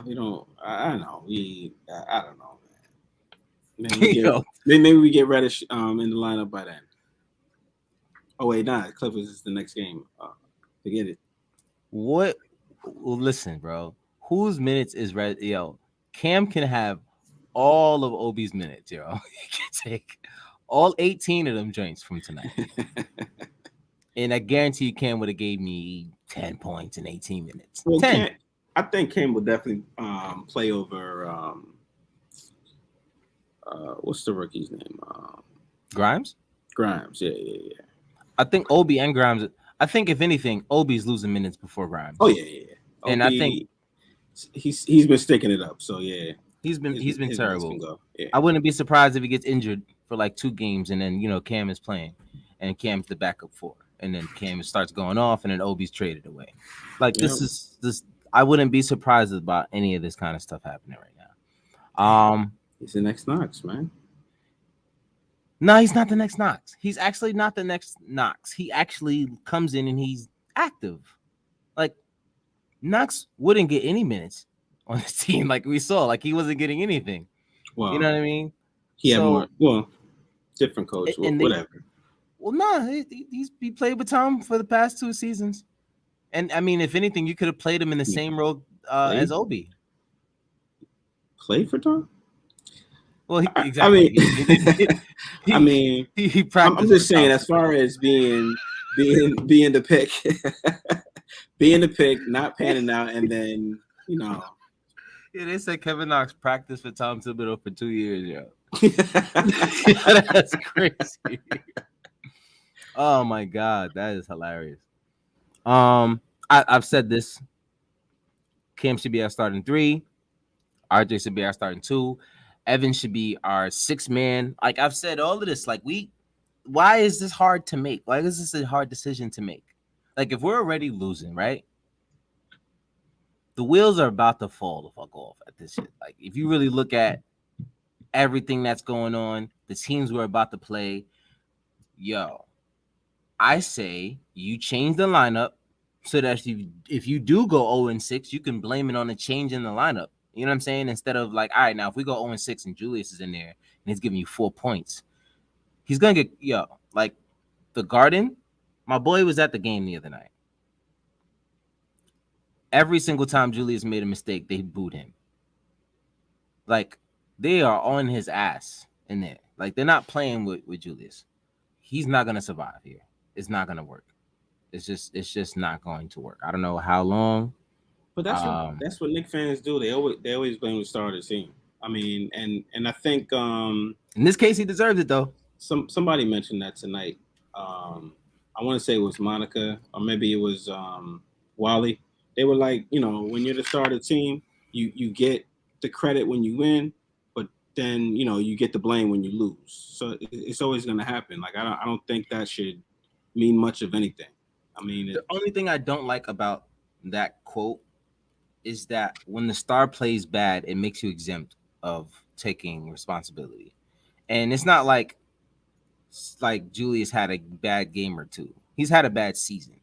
We don't. I know. I don't know, man. Maybe we get Reddish in the lineup by then. Oh wait, nah. Clippers is the next game. Forget it. What? Well, listen, bro. Whose minutes is red? Yo, Cam can have all of Obi's minutes, yo. He can take all 18 of them joints from tonight. And I guarantee you Cam would have gave me 10 points in 18 minutes. Well, 10. I think Cam will definitely play over. What's the rookie's name? Grimes? Grimes. Yeah. I think Obi and Grimes. I think if anything, Obi's losing minutes before Grimes. Oh yeah. And I think he's been sticking it up. So yeah, he's been his terrible. minutes can go. Yeah. I wouldn't be surprised if he gets injured for like 2 games and then Cam is playing and Cam's the backup for. And then Cam starts going off and then Obi's traded away. Like this. I wouldn't be surprised about any of this kind of stuff happening right now. He's the next Knox, man. No, he's not the next Knox. He's actually not the next Knox. He actually comes in and he's active. Like Knox wouldn't get any minutes on the team, like we saw. Like he wasn't getting anything. Well, you know what I mean? He had more. Different coach, whatever. Well, no, he played with Tom for the past 2 seasons, and I mean, if anything, you could have played him in the same role as Obi. Played for Tom? Well, exactly. I mean, he practiced. I'm just saying, as far as being the pick, being the pick, not panning out, and then Yeah, they said Kevin Knox practiced for Tom Thibodeau for 2 years, yo. That's crazy. Oh my god, that is hilarious. I've said this. Cam should be our starting 3. RJ should be our starting 2. Evan should be our 6th man. Like I've said all of this. Like why is this hard to make? Why is this a hard decision to make? Like if we're already losing, right? The wheels are about to fall the fuck off at this shit. Like if you really look at everything that's going on, the teams we're about to play, yo, I say you change the lineup so that if you do go 0-6, you can blame it on a change in the lineup. You know what I'm saying? Instead of like, all right, now if we go 0-6 and Julius is in there and he's giving you 4 points, he's gonna get like the Garden. My boy was at the game the other night. Every single time Julius made a mistake, they booed him. Like they are on his ass in there. Like they're not playing with Julius. He's not gonna survive here. It's not gonna work. It's just not going to work. I don't know how long. But that's what Knicks fans do. They always blame the star of the team. I mean, and I think in this case he deserves it though. Somebody mentioned that tonight. I want to say it was Monica or maybe it was Wally. They were like, when you're the star of the team, you get the credit when you win, but then you get the blame when you lose. So it's always going to happen. Like I don't think that should mean much of anything. I mean, the only thing I don't like about that quote is that when the star plays bad, it makes you exempt of taking responsibility. And it's not like Julius had a bad game or 2. He's had a bad season.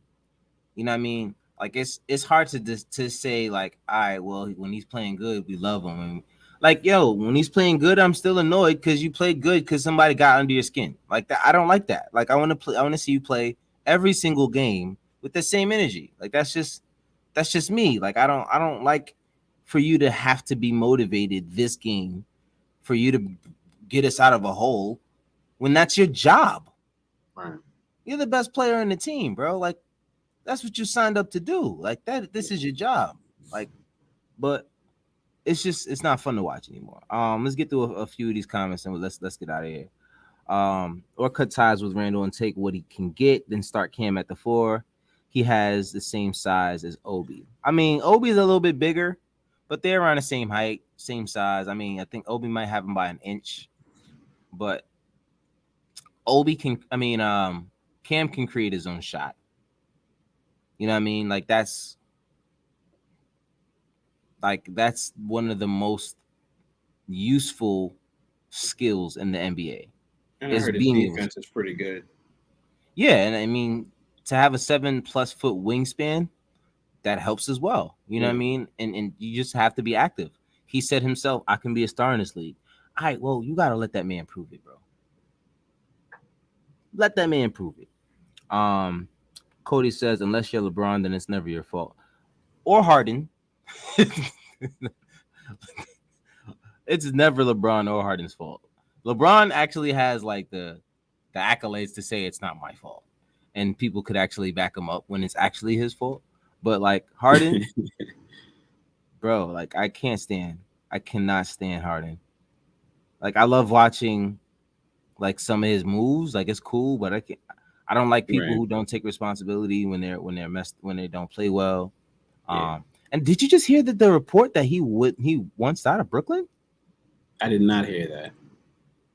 You know what I mean? Like it's hard to say like, all right, well, when he's playing good, we love him. And like, yo, when he's playing good, I'm still annoyed because you played good because somebody got under your skin. Like that, I don't like that. Like I want to see you play every single game with the same energy. Like that's just me. Like I don't like for you to have to be motivated this game for you to get us out of a hole when that's your job. Right. You're the best player in the team, bro. Like that's what you signed up to do. Like that, this is your job. Like, but it's not fun to watch anymore. Let's get through a few of these comments and let's get out of here. Or cut ties with Randle and take what he can get, then start Cam at the 4. He has the same size as Obi. I mean, Obi's a little bit bigger, but they're around the same height, same size. I mean, I think Obi might have him by an inch, but Cam can create his own shot. You know what I mean? Like that's one of the most useful skills in the NBA. And I heard his defense is pretty good. Yeah, and I mean to have a 7+ foot wingspan, that helps as well. You know what I mean? And you just have to be active. He said himself, I can be a star in this league. All right, well, you gotta let that man prove it, bro. Let that man prove it. Um, Cody says, unless you're LeBron, then it's never your fault. Or Harden. It's never LeBron or Harden's fault. LeBron actually has like the accolades to say it's not my fault, and people could actually back him up when it's actually his fault. But like Harden, bro, like I cannot stand Harden. Like I love watching like some of his moves. Like it's cool, but I don't like people Right. who don't take responsibility when they're messed when they don't play well. Yeah. And did you just hear that the report that he wants out of Brooklyn? I did not hear that.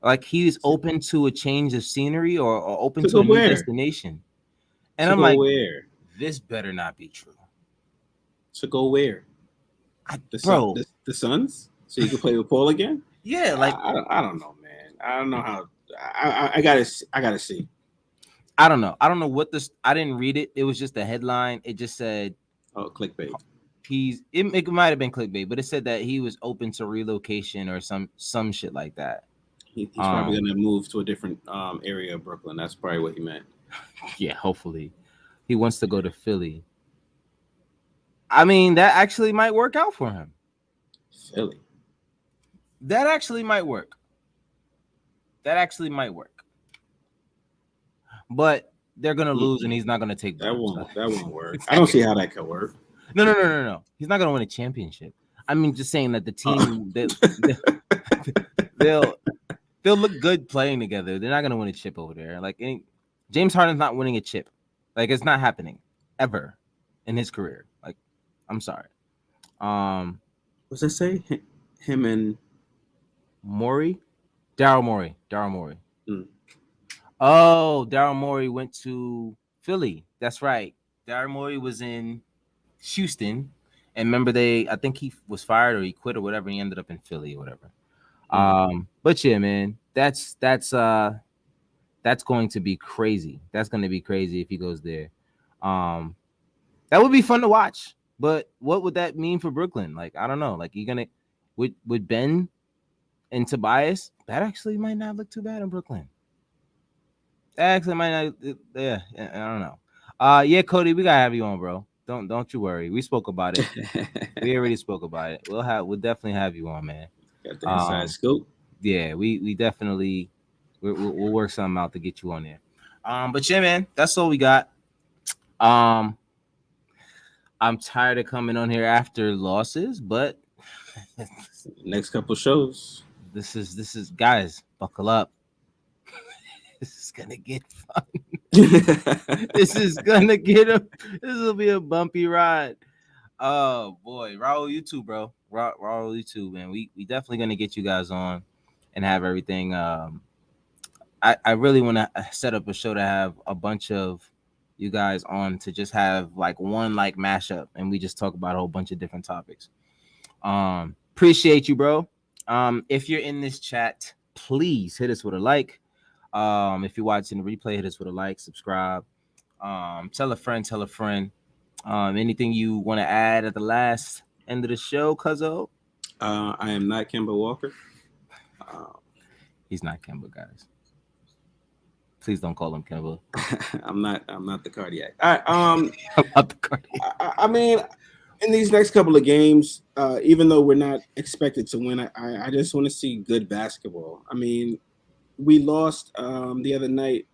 Like he's open to a change of scenery or open To to go a new where? destination. And To I'm go like, where? this better not be true. To go where? Bro, The Suns? So you can play with Paul again? yeah, like I don't know, man. I don't know how. I gotta see. I don't know. I don't know what this. I didn't read it. It was just a headline. It just said Oh, clickbait. it might have been clickbait, but it said that he was open to relocation or some shit like that. He's probably Um, gonna move to a different area of Brooklyn. That's probably what he meant. yeah, hopefully he wants to go to Philly. I mean, that actually might work out for him. Philly. That actually might work. That actually might work. But they're gonna lose, and Mm-mm. he's not gonna take That bumps. won't. That won't work. I don't see how that could work. No. He's not gonna win a championship. I mean, just saying that the Uh, team they'll they'll look good playing together. They're not gonna win a chip over there. Like James Harden's not winning a chip. Like it's not happening ever in his career. Like I'm sorry. Um, What's that say? Him and Morey, Daryl Morey. mm, Oh, Daryl Morey went to Philly. That's right. Daryl Morey was in Houston, and remember I think he was fired or he quit or whatever. And he ended up in Philly or whatever. mm. But yeah, man, that's going to be crazy. That's going to be crazy if he goes there. Um, that would be fun to watch. But what would that mean for Brooklyn? Like, I don't know. Like, you're gonna with Ben and Tobias, that actually might not look too bad in Brooklyn. That actually might not. Yeah, I don't know. Yeah, Cody, we gotta have you on, bro. Don't you worry. We spoke about it. We already spoke about it. We'll definitely have you on, man. Got the inside Um, scoop. yeah, we definitely we'll work something out to get you on there. But yeah, man, that's all we got. Um, I'm tired of coming on here after losses, but Next couple shows. this is guys, buckle up. This is gonna get fun. This is gonna get a this will be a bumpy ride. Oh boy, Raul, you too, bro. Raul, you too, man. We definitely gonna get you guys on and have everything. I really want to set up a show to have a bunch of you guys on to just have like one like mashup, and we just talk about a whole bunch of different topics. Appreciate you, bro. If you're in this chat, please hit us with a like. If you're watching the replay, hit us with a like, subscribe. Tell a friend, tell a friend. Anything you want to add at the last end of the show, Cuzzo? I am not Kemba Walker. Uh, He's not Kemba, guys. Please don't call him Kemba. I'm not. I'm not the cardiac. All right. I'm not the Cardi. I mean, in these next couple of games, even though we're not expected to win, I just want to see good basketball. I mean, we lost the other night,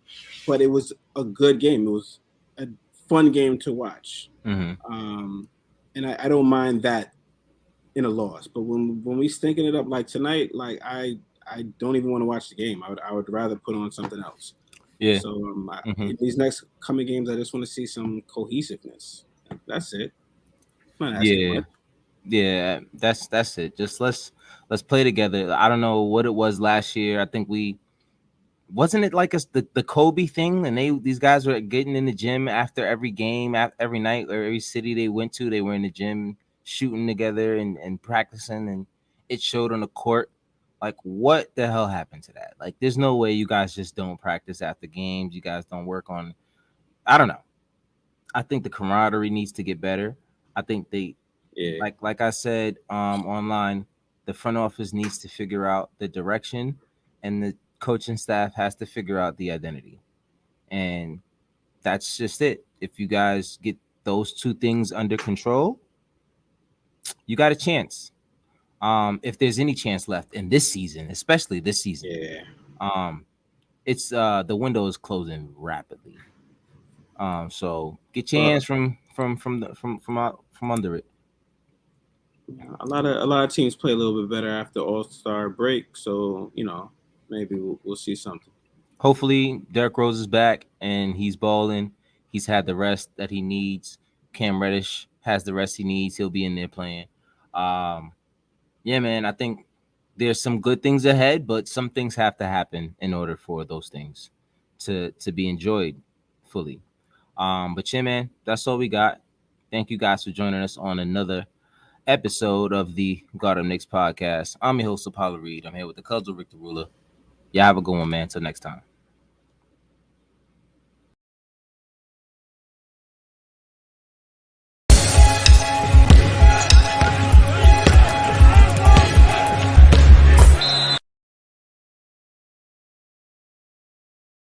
but it was a good game. It was a fun game to watch, and I don't mind that in a loss. But when we stinking it up like tonight, like I don't even want to watch the game. I would rather put on something else. Yeah. So Mm-hmm. in these next coming games, I just want to see some cohesiveness. That's it. I'm not asking Yeah. much. Yeah. That's it. Just let's play together. I don't know what it was last year. I think we wasn't it like the Kobe thing, and these guys were getting in the gym after every game, every night, or every city they went to, they were in the gym shooting together and practicing, and it showed on the court. Like, what the hell happened to that? Like, there's no way you guys just don't practice after games. You guys don't work on. I don't know. I think the camaraderie needs to get better. I think they Yeah, like I said online, the front office needs to figure out the direction, and the coaching staff has to figure out the identity. And that's just it. If you guys get those two things under control, you got a chance. If there's any chance left in this season, especially this season, Yeah. um, it's the window is closing rapidly. So get your Well, hands from under it. a lot of teams play a little bit better after All-Star break, so maybe we'll see something. Hopefully, Derrick Rose is back and he's balling. He's had the rest that he needs. Cam Reddish has the rest he needs. He'll be in there playing. Um, yeah, man. I think there's some good things ahead, but some things have to happen in order for those things to be enjoyed fully. But yeah, man, that's all we got. Thank you guys for joining us on another episode of the God of Knicks podcast. I'm your host, Apollo Reed. I'm here with the cousin, Rick the Ruler. Y'all have a good one, man. Until next time.